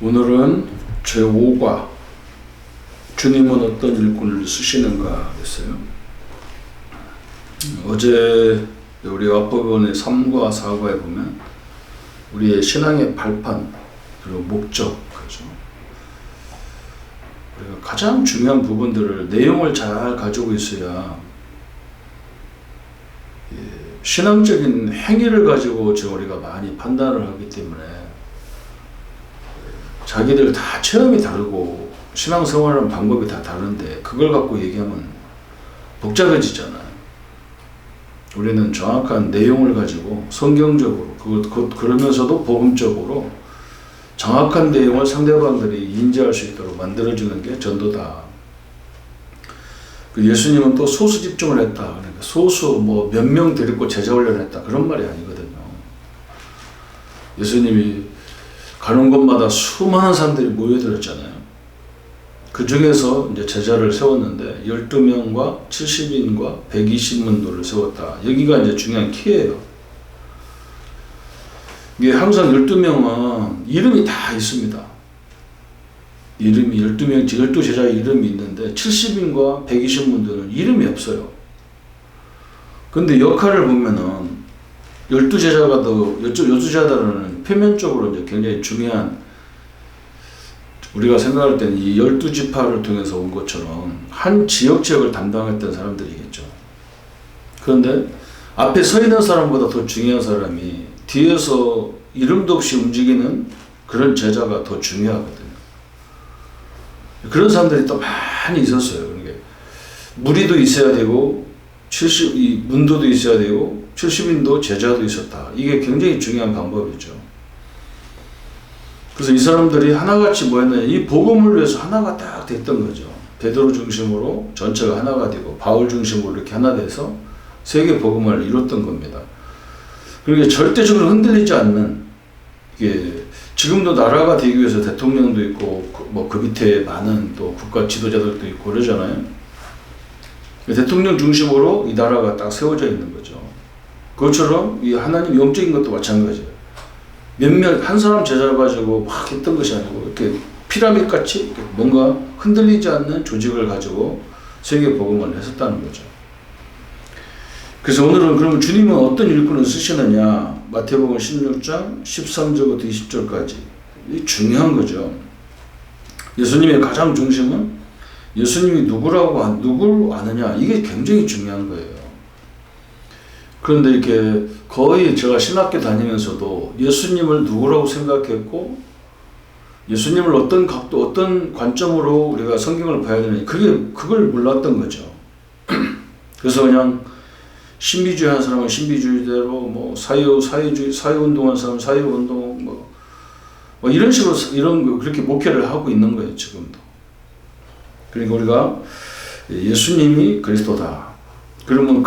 오늘은 제5과 주님은 어떤 일꾼을 쓰시는가 했어요. 어제 우리 와법원의 3과 4과에 보면 우리의 신앙의 발판 그리고 목적, 그죠? 우리가 가장 중요한 부분들을 내용을 잘 가지고 있어야 신앙적인 행위를 가지고 지금 우리가 많이 판단을 하기 때문에 자기들 다 체험이 다르고 신앙생활하는 방법이 다 다른데 그걸 갖고 얘기하면 복잡해지잖아요. 우리는 정확한 내용을 가지고 성경적으로 그러면서도 복음적으로 정확한 내용을 상대방들이 인지할 수 있도록 만들어주는 게 전도다. 예수님은 또 소수 집중을 했다. 그러니까 소수 몇 명 데리고 제자 훈련했다. 그런 말이 아니거든요. 예수님이 가는 곳마다 수많은 사람들이 모여들었잖아요. 그 중에서 이제 제자를 세웠는데 12명과 70인과 120문도를 세웠다. 여기가 이제 중요한 키예요. 이게 항상 12명은 이름이 다 있습니다. 이름이 12제자의 이름이 있는데 70인과 120문도는 이름이 없어요. 근데 역할을 보면은 12제자가 더 12제자들은 표면적으로 이제 굉장히 중요한, 우리가 생각할 때는 이 12지파를 통해서 온 것처럼 한 지역을 담당했던 사람들이겠죠. 그런데 앞에 서 있는 사람보다 더 중요한 사람이 뒤에서 이름도 없이 움직이는 그런 제자가 더 중요하거든요. 그런 사람들이 또 많이 있었어요. 그러니까 무리도 있어야 되고 70문도도 있어야 되고 70인도 제자도 있었다. 이게 굉장히 중요한 방법이죠. 그래서 이 사람들이 하나같이 뭐였느냐, 이 복음을 위해서 하나가 딱 됐던 거죠. 베드로 중심으로 전체가 하나가 되고 바울 중심으로 이렇게 하나 돼서 세계 복음을 이뤘던 겁니다. 그러니까 절대적으로 흔들리지 않는, 이게 지금도 나라가 되기 위해서 대통령도 있고 그 밑에 많은 또 국가 지도자들도 있고 그러잖아요. 대통령 중심으로 이 나라가 딱 세워져 있는 거죠. 그것처럼 이 하나님 영적인 것도 마찬가지예요. 몇몇 한 사람 제자를 가지고 막 했던 것이 아니고 이렇게 피라미드 같이 뭔가 흔들리지 않는 조직을 가지고 세계 복음을 했었다는 거죠. 그래서 오늘은 그러면 주님은 어떤 일꾼을 쓰시느냐, 마태복음 16장 13절부터 20절까지 이 중요한 거죠. 예수님의 가장 중심은 예수님이 누구를 아느냐, 이게 굉장히 중요한 거예요. 그런데 이렇게 거의 제가 신학교 다니면서도 예수님을 누구라고 생각했고 예수님을 어떤 각도, 어떤 관점으로 우리가 성경을 봐야 되느냐, 그걸 몰랐던 거죠. 그래서 그냥 신비주의 한 사람은 신비주의대로, 사회운동한 사람은 사회운동, 이런 식으로 그렇게 목회를 하고 있는 거예요, 지금도. 그러니까 우리가 예수님이 그리스도다. 그러면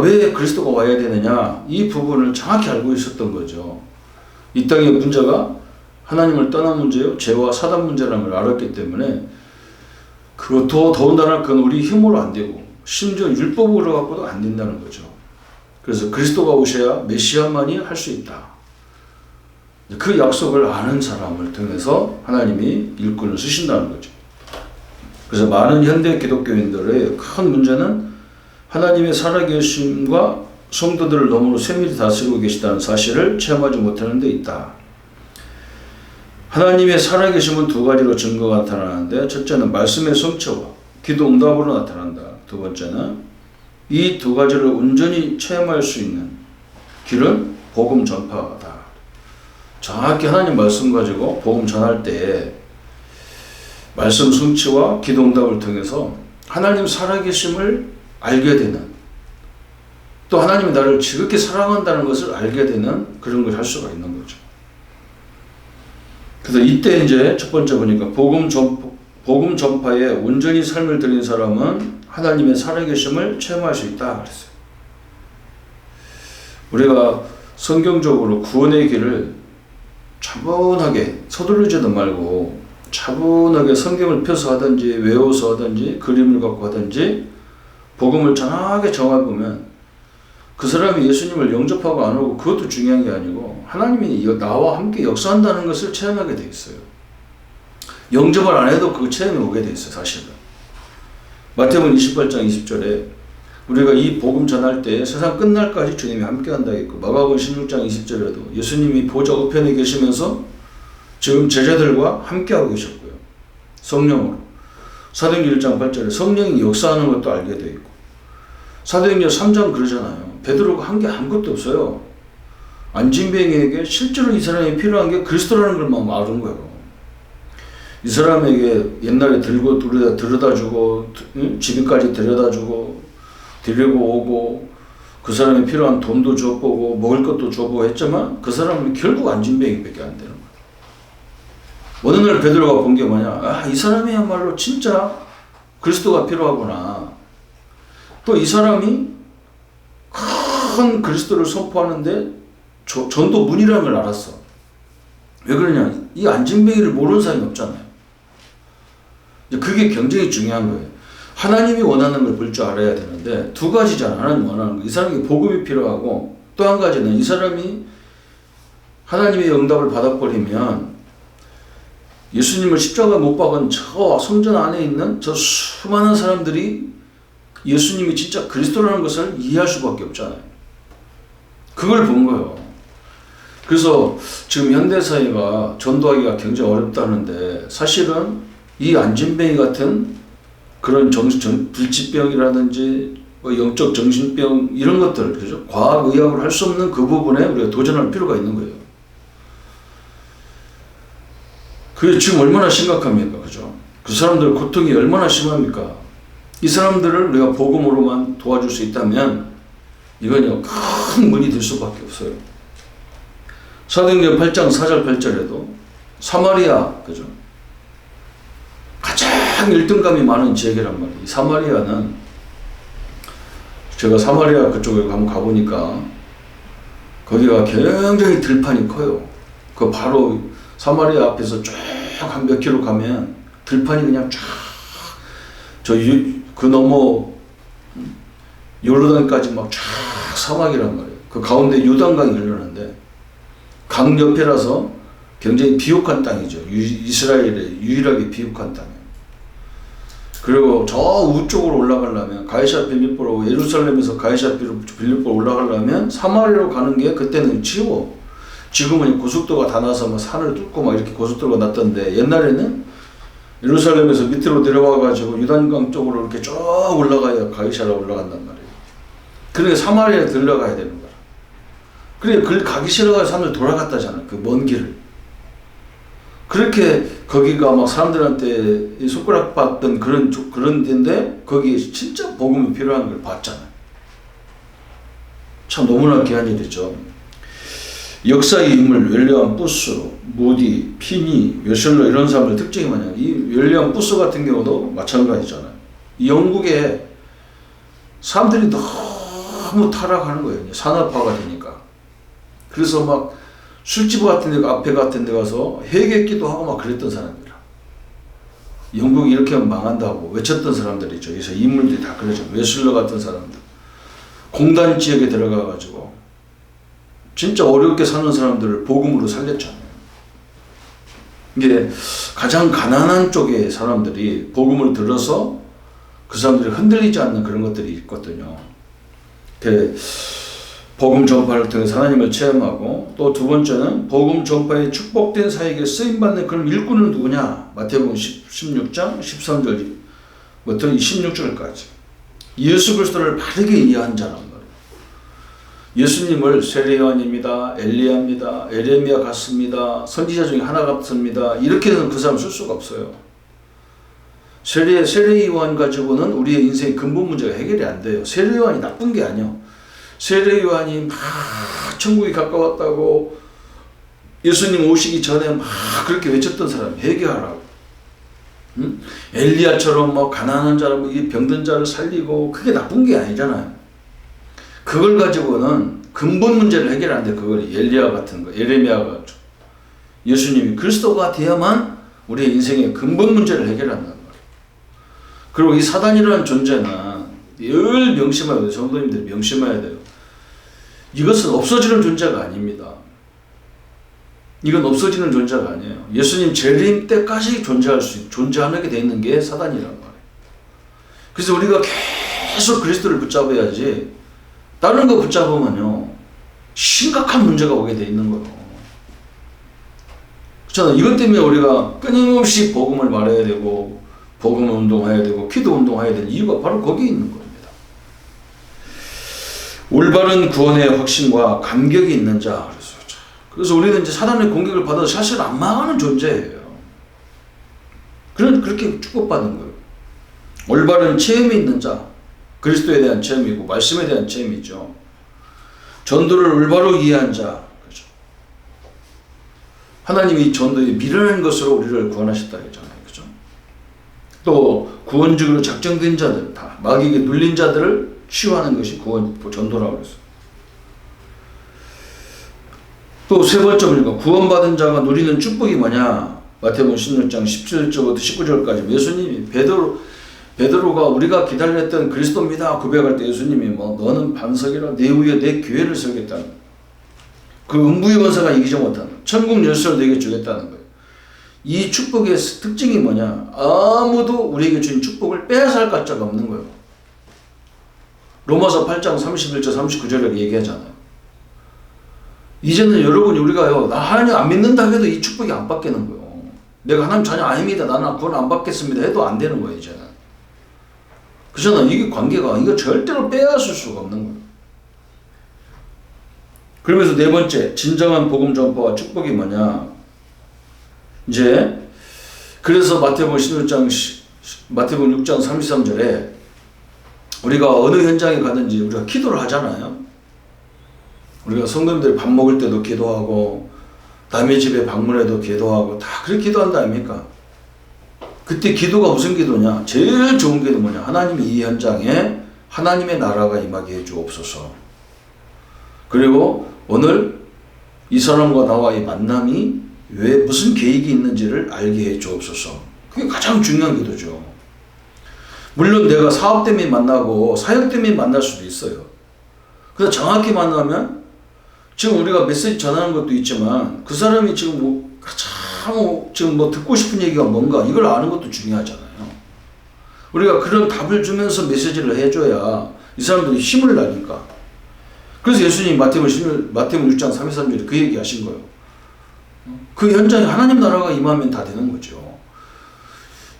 왜 그리스도가 와야 되느냐, 이 부분을 정확히 알고 있었던 거죠. 이 땅의 문제가 하나님을 떠난 문제요, 죄와 사단 문제라는 걸 알았기 때문에 더군다나 그건 우리 힘으로 안 되고 심지어 율법으로 갖고도 안 된다는 거죠. 그래서 그리스도가 오셔야 메시아만이 할 수 있다. 그 약속을 아는 사람을 통해서 하나님이 일꾼을 쓰신다는 거죠. 그래서 많은 현대 기독교인들의 큰 문제는 하나님의 살아계심과 성도들을 너무나 세밀히 다스리고 계시다는 사실을 체험하지 못하는 데 있다. 하나님의 살아계심은 두 가지로 증거가 나타나는데, 첫째는 말씀의 성취와 기도 응답으로 나타난다. 두 번째는 이 두 가지를 온전히 체험할 수 있는 길은 복음 전파다. 정확히 하나님 말씀 가지고 복음 전할 때 말씀 성취와 기도 응답을 통해서 하나님 살아계심을 알게 되는, 또 하나님이 나를 지극히 사랑한다는 것을 알게 되는 그런 걸 할 수가 있는 거죠. 그래서 이때 이제 첫 번째 보니까 복음 전파에 온전히 삶을 드린 사람은 하나님의 살아계심을 체험할 수 있다 그랬어요. 우리가 성경적으로 구원의 길을 차분하게 서두르지도 말고 차분하게 성경을 펴서 하든지 외워서 하든지 그림을 갖고 하든지 복음을 정확하게 정해보면 그 사람이 예수님을 영접하고 안 하고 그것도 중요한 게 아니고 하나님이 나와 함께 역사한다는 것을 체험하게 돼 있어요. 영접을 안 해도 그 체험이 오게 돼 있어요, 사실은. 마태복음 28장 20절에 우리가 이 복음 전할 때 세상 끝날까지 주님이 함께 한다 했고, 마가복음 16장 20절에도 예수님이 보좌 우편에 계시면서 지금 제자들과 함께 하고 계셨고요. 성령으로. 사도행전 1장 8절에 성령이 역사하는 것도 알게 돼 있고, 사도행전 3장 그러잖아요. 베드로가 한 게 아무것도 없어요. 안진뱅이에게 실제로 이 사람이 필요한 게 그리스도라는 걸만 알은 거예요. 이 사람에게 옛날에 들여다주고 집에까지 데려다주고 데리고 오고 그 사람이 필요한 돈도 줘보고 먹을 것도 줘보고 했지만 그 사람은 결국 안진뱅이밖에 안 되는 거예요. 어느 날 베드로가 본 게 뭐냐, 이 사람이야말로 진짜 그리스도가 필요하구나. 또 이 사람이 큰 그리스도를 선포하는데 전도 문이라는 걸 알았어. 왜 그러냐, 이 안진뱅이를 모르는 사람이 없잖아요. 그게 굉장히 중요한 거예요. 하나님이 원하는 걸 볼 줄 알아야 되는데 두 가지잖아. 하나님 원하는 거. 이 사람에게 복음이 필요하고 또 한 가지는 이 사람이 하나님의 응답을 받아버리면 예수님을 십자가 못 박은 저 성전 안에 있는 저 수많은 사람들이 예수님이 진짜 그리스도라는 것을 이해할 수밖에 없잖아요. 그걸 본 거예요. 그래서 지금 현대사회가 전도하기가 굉장히 어렵다는데 사실은 이 안진뱅이 같은 그런 불치병이라든지 영적 정신병 이런 것들, 그죠? 과학의학으로 할 수 없는 그 부분에 우리가 도전할 필요가 있는 거예요. 그게 지금 얼마나 심각합니까? 그죠? 그 사람들 고통이 얼마나 심합니까? 이 사람들을 우리가 복음으로만 도와줄 수 있다면 이건요, 큰 문이 될 수밖에 없어요. 사도행전 8장 4절 8절에도 사마리아, 그죠? 가장 열등감이 많은 지역이란 말이에요. 사마리아는 제가 사마리아 그쪽에 한번 가보니까 거기가 굉장히 들판이 커요. 그 바로 사마리아 앞에서 쭉 한 몇 킬로 가면 들판이 그냥 쫙 그 너머 요르단까지 막 쫙 사막이란 말이에요. 그 가운데 요단강이 흐르는데 강 옆이라서 굉장히 비옥한 땅이죠. 이스라엘의 유일하게 비옥한 땅이에요. 그리고 저 우쪽으로 올라가려면 가이사 빌립보로, 예루살렘에서 가이사 빌립보로 올라가려면 사마리아로 가는 게 그때는 쉬워. 지금은 고속도로가 다 나서 뭐 산을 뚫고 막 이렇게 고속도로가 났던데 옛날에는 예루살렘에서 밑으로 내려와가지고 유단강 쪽으로 이렇게 쭉 올라가야 가이사라 올라간단 말이에요. 그러니까 사마리아에 들러가야 되는 거야. 그래, 가기 싫어가지고 사람들 돌아갔다잖아. 그 먼 길을. 그렇게 거기가 막 사람들한테 손가락 받던 그런 데인데 거기에 진짜 복음이 필요한 걸 봤잖아요. 참 너무나 귀한 일이죠. 역사의 인물 윌리엄 부스, 무디, 피니, 웨슬러 이런 사람들 특징이 뭐냐. 이 윌리엄 부스 같은 경우도 마찬가지잖아요. 이 영국에 사람들이 너무 타락하는 거예요. 산업화가 되니까. 그래서 막 술집 같은 데, 앞에 같은 데 가서 회개기도 하고 막 그랬던 사람들이라. 영국이 이렇게 하면 망한다고 외쳤던 사람들이죠. 그래서 인물들이 다 그러죠. 웨슬러 같은 사람들. 공단 지역에 들어가가지고 진짜 어렵게 사는 사람들을 복음으로 살렸잖아요. 이게 가장 가난한 쪽의 사람들이 복음을 들어서 그 사람들이 흔들리지 않는 그런 것들이 있거든요. 복음 전파를 통해서 하나님을 체험하고 또 두 번째는 복음 전파에 축복된 사에게 쓰임받는 그런 일꾼은 누구냐? 마태복음 16장 13절부터 16절까지 예수 그리스도를 바르게 이해한 자란 말이에요. 예수님을 세례요한입니다, 엘리야입니다, 에레미야 같습니다, 선지자 중에 하나 같습니다 이렇게는 그 사람 쓸 수가 없어요. 세례요한 가지고는 우리의 인생의 근본 문제가 해결이 안 돼요. 세례요한이 나쁜 게 아니에요. 세례요한이 막 천국이 가까웠다고 예수님 오시기 전에 막 그렇게 외쳤던 사람 회개하라고. 응? 엘리야처럼 뭐 가난한 자를, 이 병든 자를 살리고 그게 나쁜 게 아니잖아요. 그걸 가지고는 근본 문제를 해결 안 돼. 그걸 엘리야 같은 거, 에레미야가 예수님이 그리스도가 되어야만 우리의 인생의 근본 문제를 해결한다는 거예요. 그리고 이 사단이라는 존재는 늘 명심해야 돼요. 성도님들 명심해야 돼요. 이것은 없어지는 존재가 아닙니다. 이건 없어지는 존재가 아니에요. 예수님 재림 때까지 존재하게 돼 있는 게 사단이란 말이에요. 그래서 우리가 계속 그리스도를 붙잡아야지, 다른 거 붙잡으면요 심각한 문제가 오게 돼 있는 거예요. 그렇잖아요. 이것 때문에 우리가 끊임없이 복음을 말해야 되고, 복음 운동해야 되고, 기도 운동해야 되는 이유가 바로 거기에 있는 겁니다. 올바른 구원의 확신과 감격이 있는 자. 그래서 우리는 이제 사단의 공격을 받아도 사실 안 망하는 존재예요. 그렇게 축복받은 거예요. 올바른 체험이 있는 자. 그리스도에 대한 체험이고, 말씀에 대한 체험이죠. 전도를 올바로 이해한 자. 그렇죠. 하나님이 전도에 미련한 것으로 우리를 구원하셨다 했잖아요. 그렇죠. 또 구원적으로 작정된 자들, 다 마귀에게 눌린 자들을 치유하는 것이 전도라고 했어요. 또 세 번째 보니까 구원받은 자가 누리는 축복이 뭐냐? 마태복음 16장 17절부터 19절까지 예수님이 베드로가 우리가 기다렸던 그리스도입니다 고백할 때 예수님이 너는 반석이라 내 위에 내 교회를 세우겠다는, 그 음부의 권세가 이기지 못하는 천국 열쇠를 내게 주겠다는 거예요. 이 축복의 특징이 뭐냐? 아무도 우리에게 주신 축복을 빼앗을 가짜가 없는 거예요. 로마서 8장 31절 39절에 얘기하잖아요. 이제는 여러분이 우리가요, 나 하나님 안 믿는다 해도 이 축복이 안 받겠는 거예요. 내가 하나님 자녀 아닙니다, 나는 구원 안 받겠습니다 해도 안 되는 거예요. 이제는. 그잖아요. 이게 관계가, 이거 절대로 빼앗을 수가 없는 거예요. 그러면서 네 번째, 진정한 복음 전파와 축복이 뭐냐? 이제 그래서 마태복음 6장 33절에 우리가 어느 현장에 가든지 우리가 기도를 하잖아요. 우리가 성도님들이 밥 먹을 때도 기도하고, 남의 집에 방문해도 기도하고, 다 그렇게 기도한다 아닙니까? 그때 기도가 무슨 기도냐? 제일 좋은 기도 뭐냐? 하나님이 이 현장에 하나님의 나라가 임하게 해주옵소서. 그리고 오늘 이 사람과 나와의 만남이 왜 무슨 계획이 있는지를 알게 해주옵소서. 그게 가장 중요한 기도죠. 물론 내가 사업 때문에 만나고 사역 때문에 만날 수도 있어요. 그래서 정확히 만나면 지금 우리가 메시지 전하는 것도 있지만 그 사람이 지금 지금 듣고 싶은 얘기가 뭔가 이걸 아는 것도 중요하잖아요. 우리가 그런 답을 주면서 메시지를 해줘야 이 사람들이 힘을 나니까. 그래서 예수님이 마태복음 6장 33절에 그 얘기 하신 거예요. 그 현장에 하나님 나라가 임하면 다 되는 거죠.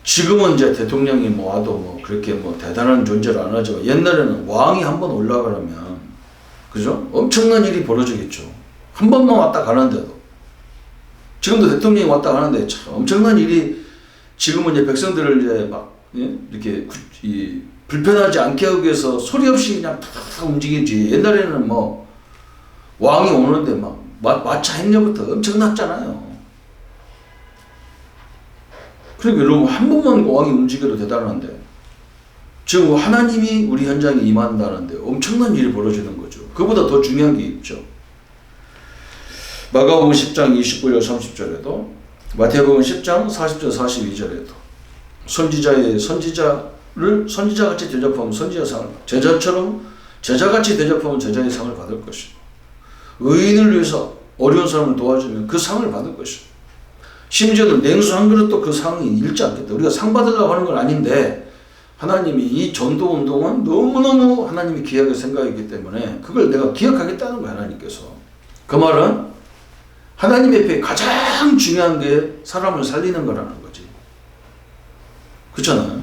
지금은 이제 대통령이 와도 그렇게 대단한 존재를 안 하지만 옛날에는 왕이 한번 올라가려면, 그죠? 엄청난 일이 벌어지겠죠. 한 번만 왔다 가는데도. 지금도 대통령이 왔다 가는데 참 엄청난 일이, 지금은 이제 백성들을 이제 이렇게 불편하지 않게 하기 위해서 소리 없이 그냥 탁 움직이지. 옛날에는 왕이 오는데 마차 행렬부터 엄청났잖아요. 그러니까 여러분 한 번만 왕이 움직여도 대단한데, 지금 하나님이 우리 현장에 임한다는데 엄청난 일이 벌어지는 거죠. 그보다 더 중요한 게 있죠. 마가복음 10장 29절 30절에도, 마태복음 10장 40절 42절에도 선지자같이 대접하면 선지자 상을, 제자같이 대접하면 제자의 상을 받을 것이고, 의인을 위해서 어려운 사람을 도와주면 그 상을 받을 것이고, 심지어는 냉수 한 그릇도 그 상이 잃지 않겠다. 우리가 상 받으려고 하는 건 아닌데 하나님이 이 전도 운동은 너무너무 하나님이 귀하게 생각했기 때문에 그걸 내가 기억하겠다는 거야, 하나님께서. 그 말은 하나님 앞에 가장 중요한 게 사람을 살리는 거라는 거지. 그렇잖아요.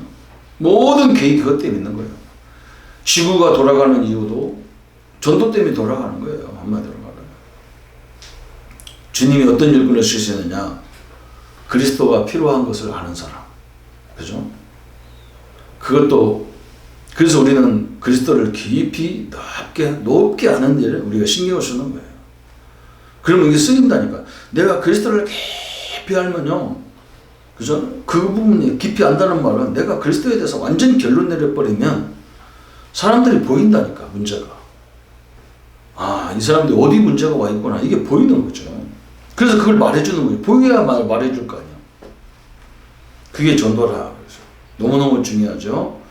모든 계획이 그것 때문에 있는 거예요. 지구가 돌아가는 이유도 전도 때문에 돌아가는 거예요. 한마디로 말하면. 주님이 어떤 일꾼을 쓰시느냐? 그리스도가 필요한 것을 아는 사람. 그죠? 그것도, 그래서 우리는 그리스도를 깊이 높게 아는 일에 우리가 신경을 쓰는 거예요. 그러면 이게 쓰인다니까. 내가 그리스도를 깊이 알면요, 그죠? 그 부분이 깊이 안다는 말은 내가 그리스도에 대해서 완전 결론 내려버리면 사람들이 보인다니까, 문제가. 아, 이 사람들이 어디 문제가 와 있구나. 이게 보이는 거죠. 그래서 그걸 말해주는 거예요. 보여야 말해줄 거 아니야. 그게 전도라. 그래서 너무너무 중요하죠.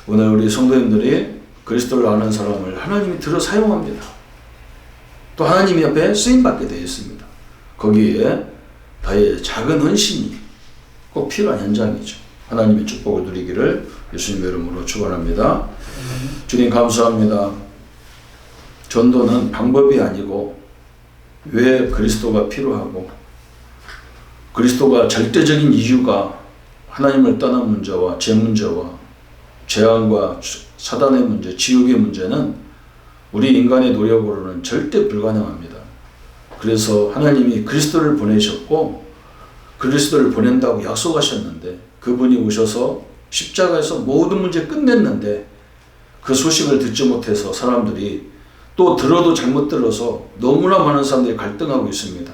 오늘 우리 성도님들이 그리스도를 아는 사람을 하나님이 들어 사용합니다. 또 하나님 옆에 쓰임받게 되어 있습니다. 거기에 나의 작은 헌신이 꼭 필요한 현장이죠. 하나님의 축복을 누리기를 예수님의 이름으로 축원합니다. 주님 감사합니다. 전도는 방법이 아니고 왜 그리스도가 필요하고 그리스도가 절대적인 이유가 하나님을 떠난 문제와 제 문제와 재앙과 사단의 문제, 지옥의 문제는 우리 인간의 노력으로는 절대 불가능합니다. 그래서 하나님이 그리스도를 보내셨고 그리스도를 보낸다고 약속하셨는데 그분이 오셔서 십자가에서 모든 문제 끝냈는데 그 소식을 듣지 못해서 사람들이 또 들어도 잘못 들어서 너무나 많은 사람들이 갈등하고 있습니다.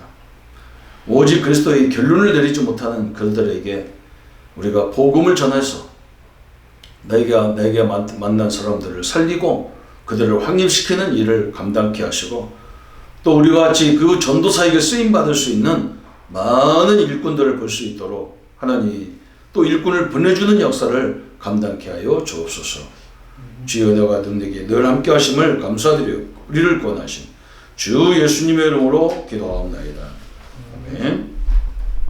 오직 그리스도의 결론을 내리지 못하는 그들에게 우리가 복음을 전해서 내게 만난 사람들을 살리고 그들을 확립시키는 일을 감당케 하시고 또 우리와 같이 그 전도사에게 쓰임받을 수 있는 많은 일꾼들을 볼 수 있도록 하나님 또 일꾼을 보내주는 역사를 감당케 하여 주옵소서. 주의 은혜가 능력이 늘 함께 하심을 감사드려 우리를 권하신 주 예수님의 이름으로 기도하옵나이다. 아멘.